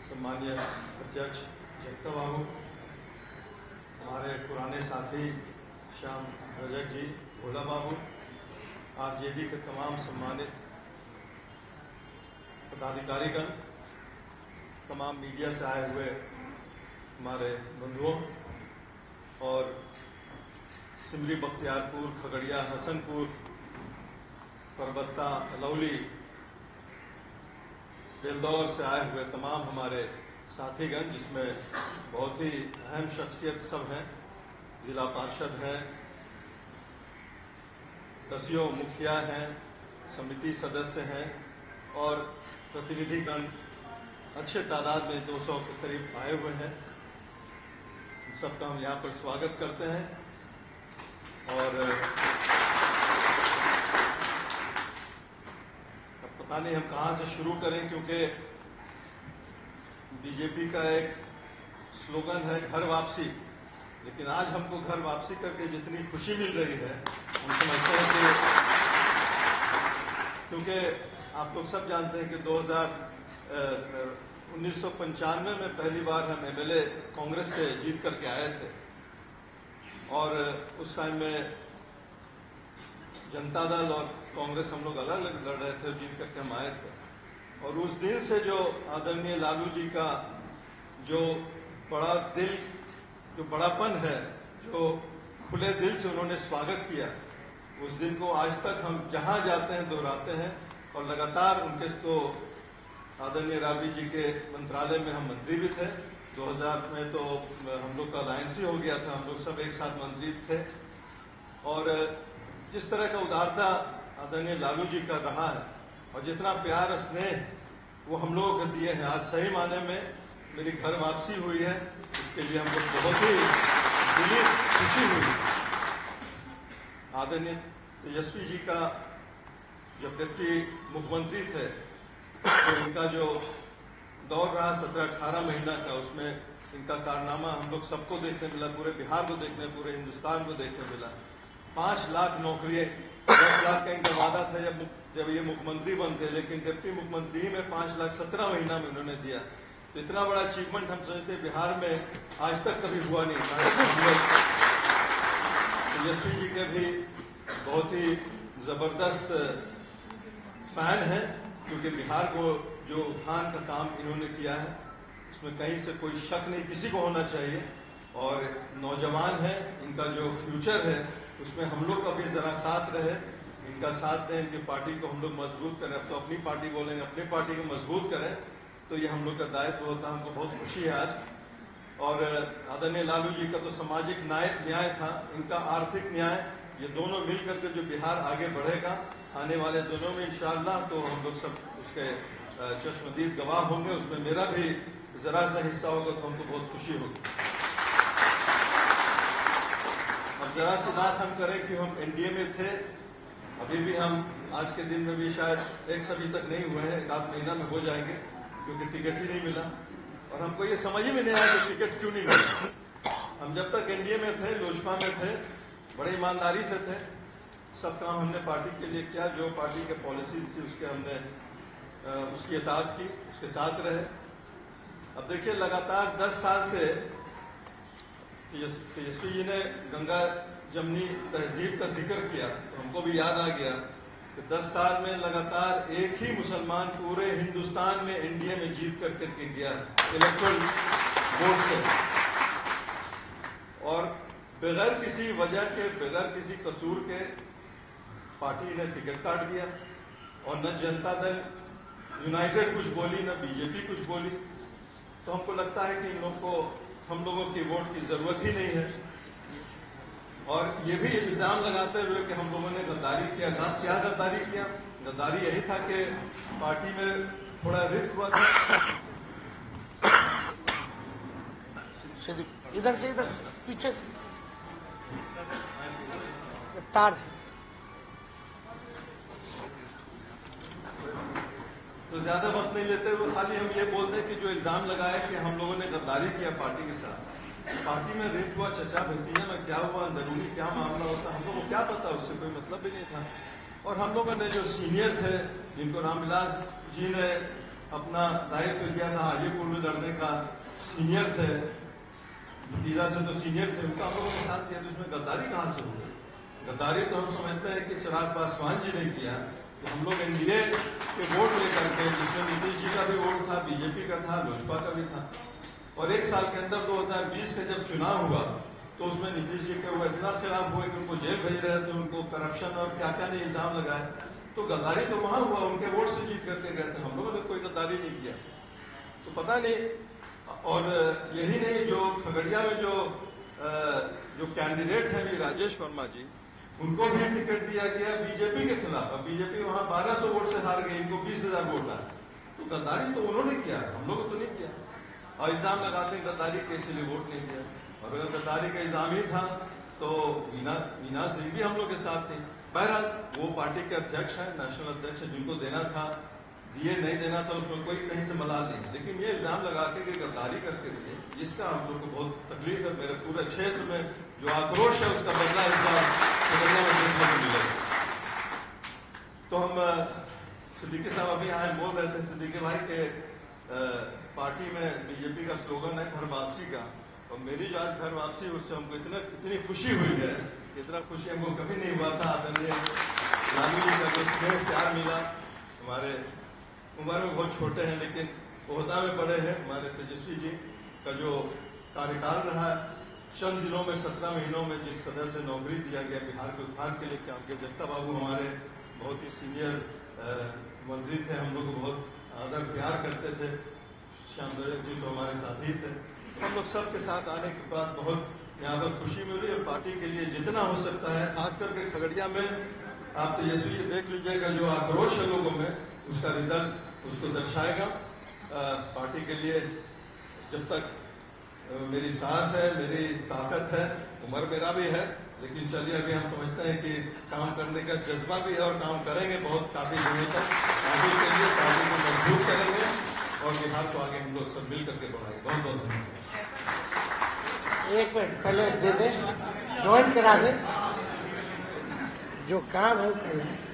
सम्मानीय अध्यक्ष जगता बाबू, हमारे पुराने साथी श्याम रजक जी, भोला बाबू, आरजेडी के तमाम सम्मानित पदाधिकारीगण, तमाम मीडिया से आए हुए हमारे बंधुओं और सिमरी, बख्तियारपुर, खगड़िया, हसनपुर, परबत्ता, अलौली, बेलदौर से आए हुए तमाम हमारे साथीगण, जिसमें बहुत ही अहम शख्सियत सब हैं, जिला पार्षद हैं, दसियों मुखिया हैं, समिति सदस्य हैं और प्रतिनिधिगण अच्छे तादाद में 200 के करीब आए हुए हैं। सबका हम यहाँ पर स्वागत करते हैं और पता नहीं हम कहाँ से शुरू करें, क्योंकि बीजेपी का एक स्लोगन है घर वापसी, लेकिन आज हमको घर वापसी करके जितनी खुशी मिल रही है हम समझते हैं कि, क्योंकि आप लोग सब जानते हैं कि 1995 में पहली बार हम एमएलए कांग्रेस से जीत करके आए थे और उस टाइम में जनता दल और कांग्रेस हम लोग अलग अलग लड़ रहे थे, जीत करके हम आए थे। और उस दिन से जो आदरणीय लालू जी का जो बड़ा दिल, जो बड़ापन है, जो खुले दिल से उन्होंने स्वागत किया, उस दिन को आज तक हम जहां जाते हैं दोहराते हैं। और लगातार उनके तो आदरणीय राबड़ी जी के मंत्रालय में हम मंत्री भी थे। 2000 में तो हम लोग का अलायंस ही हो गया था, हम लोग सब एक साथ मंत्री थे। और जिस तरह का उदारता आदरणीय लालू जी का रहा है और जितना प्यार स्नेह वो हम लोगों को दिए हैं, आज सही माने में मेरी घर वापसी हुई है, इसके लिए हम लोग बहुत ही दिली खुशी हुई। आदरणीय तेजस्वी जी का जब डिप्टी मुख्यमंत्री थे तो इनका जो दौर रहा 17-18 महीना का, उसमें इनका कारनामा हम लोग सबको देखने मिला, पूरे बिहार को देखने, पूरे हिंदुस्तान को देखने मिला। 5 लाख नौकरियां, 10 लाख का इनका वादा था जब ये मुख्यमंत्री बनते, लेकिन डिप्टी मुख्यमंत्री में 5 लाख 17 महीना में उन्होंने दिया। तो इतना बड़ा अचीवमेंट हम समझते बिहार में आज तक कभी हुआ नहीं था। तेजस्वी जी के भी बहुत ही जबरदस्त फैन है, क्योंकि बिहार को जो उत्थान का काम इन्होंने किया है उसमें कहीं से कोई शक नहीं किसी को होना चाहिए। और नौजवान है, इनका जो फ्यूचर है उसमें हम लोग का भी जरा साथ रहे, इनका साथ दें, इनकी पार्टी को हम लोग मजबूत करें। अब तो अपनी पार्टी बोलेंगे, अपनी पार्टी को मजबूत करें, तो ये हम लोग का दायित्व होता है। हमको बहुत खुशी है आज। और आदरणीय लालू जी का तो सामाजिक न्याय था, इनका आर्थिक न्याय, ये दोनों मिलकर के जो बिहार आगे बढ़ेगा आने वाले दिनों में इंशाअल्लाह, तो हम लोग सब उसके चश्मदीद गवाह होंगे। उसमें मेरा भी जरा सा हिस्सा होगा तो हमको बहुत खुशी होगी। अब जरा सी बात हम करें कि हम एनडीए में थे, अभी भी हम आज के दिन में भी शायद एक सभी तक नहीं हुए हैं, 1 महीना में हो जाएंगे, क्योंकि टिकट ही नहीं मिला। और हमको ये समझ ही में नहीं आया कि टिकट क्यों नहीं मिला। हम जब तक एनडीए में थे, लोजपा में थे, बड़े ईमानदारी से थे, सब काम हमने पार्टी के लिए किया, जो पार्टी के पॉलिसी थी उसके हमने उसकी इताअत की, उसके साथ रहे। अब देखिए लगातार 10 साल से तेजस्वी जी ने गंगा जमनी तहजीब का जिक्र किया, तो हमको भी याद आ गया कि 10 साल में लगातार एक ही मुसलमान पूरे हिंदुस्तान में एनडीए में जीत करके गया इलेक्टोरल वोट से, और बगैर किसी वजह के, बगैर किसी कसूर के पार्टी ने टिकट काट दिया। और न जनता दल यूनाइटेड कुछ बोली, न बीजेपी कुछ बोली। तो हमको लगता है कि इन लोग को, हम लोगों की वोट की जरूरत ही नहीं है। और ये भी इल्जाम लगाते हुए कि हम लोगों ने गद्दारी किया। क्या गद्दारी किया? गद्दारी यही था कि पार्टी में थोड़ा रिफ्ट हुआ था। इधर से पीछे से तार। तो ज्यादा वक्त नहीं लेते हुए खाली हम ये बोलते हैं कि जो इल्जाम लगाया कि हम लोगों ने गद्दारी किया पार्टी के साथ, पार्टी में रिफ्ट हुआ, चर्चा भतीजा में क्या हुआ, अंदरूनी क्या मामला होता, हम लोगों को क्या पता, उससे कोई मतलब भी नहीं था। और हम लोगों ने जो सीनियर थे, जिनको रामविलास जी ने अपना दायित्व किया था हाजीपुर में लड़ने का, सीनियर थे, भतीजा से तो सीनियर थे, उनका हम लोगों ने साथ दिया, तो उसमें गद्दारी कहाँ से हो गई? गद्दारी तो हम समझते हैं कि चिराग पासवान जी ने किया। तो हम लोग एनडीए के वोट लेकर के, जिसमें नीतीश जी का भी वोट था, बीजेपी का था, लोजपा का भी था, और एक साल के अंदर 2020 का जब चुनाव हुआ तो उसमें नीतीश जी के वो इतना खिलाफ हुए कि उनको जेल भेज रहे थे, उनको करप्शन और क्या क्या नहीं इल्जाम लगाए। तो गद्दारी तो वहां हुआ, उनके वोट से जीत करके गए थे, हम लोगों ने कोई गद्दारी नहीं किया। तो पता नहीं। और यही नहीं, जो खगड़िया में जो कैंडिडेट है भी राजेश वर्मा जी, उनको भी टिकट दिया गया बीजेपी के खिलाफ। अब बीजेपी वहां 1200 वोट से हार गई, इनको 20,000 वोट आए। तो गद्दारी तो उन्होंने किया, हम लोग तो नहीं किया। और इल्जाम लगाते हैं गद्दारी के, इसलिए वोट नहीं दिया। और अगर गद्दारी का इल्जाम ही था तो मीना सिंह भी हम लोग के साथ थी। बहरहाल वो पार्टी के अध्यक्ष है, नेशनल अध्यक्ष है, जिनको देना था दिए, नहीं देना था उसमें कोई कहीं से मलाल नहीं। लेकिन ये इल्जाम लगा के गद्दारी करके दिए, इसका हम लोग को बहुत तकलीफ है। मेरे पूरे क्षेत्र में जो आक्रोश है उसका बदला इस बार देखने को मिलेगा। तो हम सिद्दीकी साहब अभी आए बोल रहे थे, सिद्दीकी भाई के पार्टी में बीजेपी का स्लोगन है घर वापसी का, और मेरी जो आज घर वापसी उससे हमको इतनी खुशी हुई है, इतना खुशी हमको कभी नहीं हुआ था। आदरणीय लालू जी का जो स्नेह प्यार मिला, हमारे उम्र में बहुत छोटे हैं लेकिन ओहदा में बड़े हैं, हमारे तेजस्वी जी का जो कार्यकाल रहा, चंद दिनों में 17 महीनों में जिस तरह से नौकरी दिया गया बिहार के उत्थान के लिए, क्या जगता बाबू हमारे बहुत ही सीनियर मंत्री थे, हम लोग बहुत आदर प्यार करते थे, श्याम दयाल जी तो हमारे साथी थे। हम लोग सबके साथ आने के बाद बहुत यहाँ पर खुशी मिली, और पार्टी के लिए जितना हो सकता है, खास करके खगड़िया में आप तेजस्वी देख लीजिएगा, जो आक्रोश है लोगों में, उसका रिजल्ट उसको दर्शाएगा। पार्टी के लिए जब तक मेरी सांस है, मेरी ताकत है, उम्र मेरा भी है, लेकिन चलिए अभी हम समझते हैं कि काम करने का जज्बा भी है और काम करेंगे बहुत काफी दिनों तक पार्टी के लिए, पार्टी को मजबूत करेंगे और बिहार को आगे हम लोग सब मिल करके बढ़ाएंगे। बहुत बहुत धन्यवाद। एक मिनट पहले दे दे, ज्वाइन करा दे, जो काम है वो कर लें।